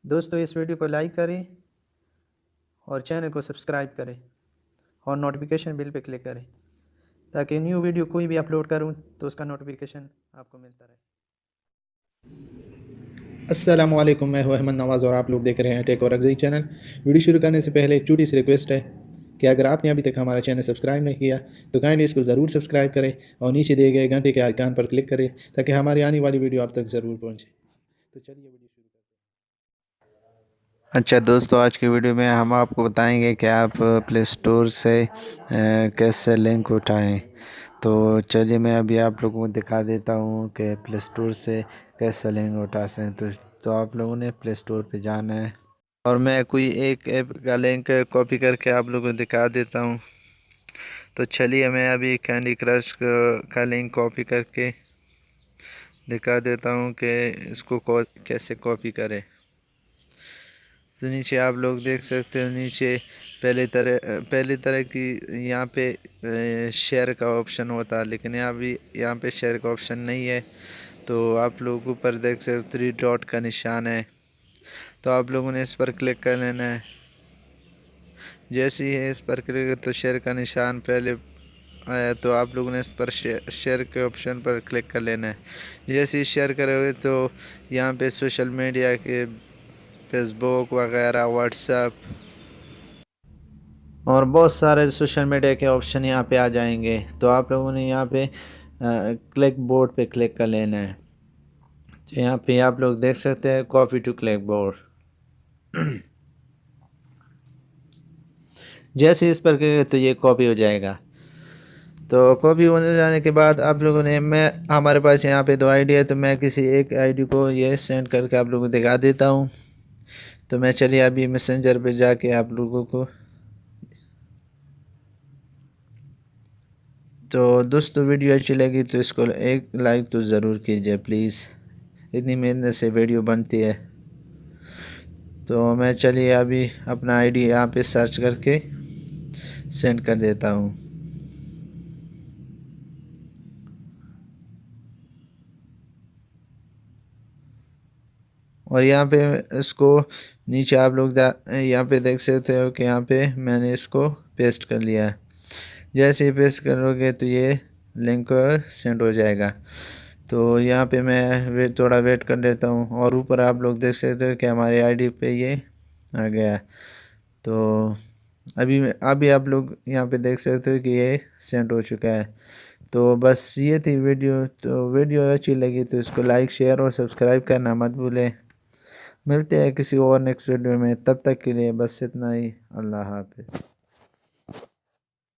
दोस्तों इस वीडियो को लाइक करें और चैनल को सब्सक्राइब करें और नोटिफिकेशन बिल पे क्लिक करें ताकि न्यू वीडियो कोई भी अपलोड करूं तो उसका नोटिफिकेशन आपको मिलता रहे। अस्सलाम वालेकुम, मैं हूं अहमद नवाज़ और आप लोग देख रहे हैं टेक और अगज़ई चैनल। वीडियो शुरू करने से पहले एक छोटी सी रिक्वेस्ट है कि अगर आपने अभी तक हमारा चैनल सब्सक्राइब नहीं किया तो काइंडली इसको ज़रूर सब्सक्राइब करें और नीचे दिए गए घंटे के आइकन पर क्लिक करें ताकि हमारी आने वाली वीडियो आप तक ज़रूर पहुँचे। तो चलिए वीडियो शुरू करते हैं। अच्छा दोस्तों, आज की वीडियो में हम आपको बताएंगे कि आप प्ले स्टोर से कैसे लिंक उठाएं। तो चलिए मैं अभी आप लोगों को दिखा देता हूं कि प्ले स्टोर से कैसे लिंक उठा सकते हैं। तो आप लोगों ने प्ले स्टोर पे जाना है और मैं कोई एक ऐप का लिंक कॉपी करके आप लोगों को दिखा देता हूं। तो चलिए मैं अभी कैंडी क्रश का लिंक कॉपी करके दिखा देता हूं कि इसको कैसे कॉपी करें। तो नीचे आप लोग देख सकते हो, नीचे पहली तरह की यहाँ पे शेयर का ऑप्शन होता है, लेकिन यहाँ पे शेयर का ऑप्शन नहीं है। तो आप लोग ऊपर देख सकते हो 3 डॉट का निशान है, तो आप लोगों ने इस पर क्लिक कर लेना है। जैसे ही इस पर क्लिक तो शेयर का निशान पहले आया, तो आप लोगों ने इस पर शेयर के ऑप्शन पर क्लिक कर लेना है। जैसे ही शेयर करोगे तो यहाँ पे सोशल मीडिया के फेसबुक वगैरह, व्हाट्सएप और बहुत सारे सोशल मीडिया के ऑप्शन यहाँ पे आ जाएंगे। तो आप लोगों ने यहाँ पे क्लिक बोर्ड पे क्लिक कर लेना है। तो यहाँ पे आप लोग देख सकते हैं कॉपी टू क्लिक बोर्ड। जैसे इस पर क्लिक तो ये कॉपी हो जाएगा। तो कॉपी होने जाने के बाद आप लोगों ने हमारे पास यहाँ पे 2 आईडी है, तो मैं किसी एक आईडी को ये सेंड करके आप लोगों को दिखा देता हूँ। तो मैं चलिए अभी मैसेंजर पे जाके आप लोगों को, तो दोस्तों वीडियो अच्छी लगी तो इसको एक लाइक तो ज़रूर कीजिए प्लीज़, इतनी मेहनत से वीडियो बनती है। तो मैं चलिए अभी अपना आईडी यहाँ पे सर्च करके सेंड कर देता हूँ। और यहाँ पे इसको नीचे आप लोग यहाँ पे देख सकते हो कि यहाँ पे मैंने इसको पेस्ट कर लिया है। जैसे ही पेस्ट करोगे तो ये लिंक सेंड हो जाएगा। तो यहाँ पे मैं थोड़ा वेट कर लेता हूँ और ऊपर आप लोग देख सकते हो कि हमारे आईडी पे ये आ गया। तो अभी आप लोग यहाँ पे देख सकते हो कि ये सेंड हो चुका है। तो बस ये थी वीडियो। तो वीडियो अच्छी लगी तो इसको लाइक, शेयर और सब्सक्राइब करना मत भूलें। मिलते हैं किसी और नेक्स्ट वीडियो में, तब तक के लिए बस इतना ही। अल्लाह हाफ़िज़।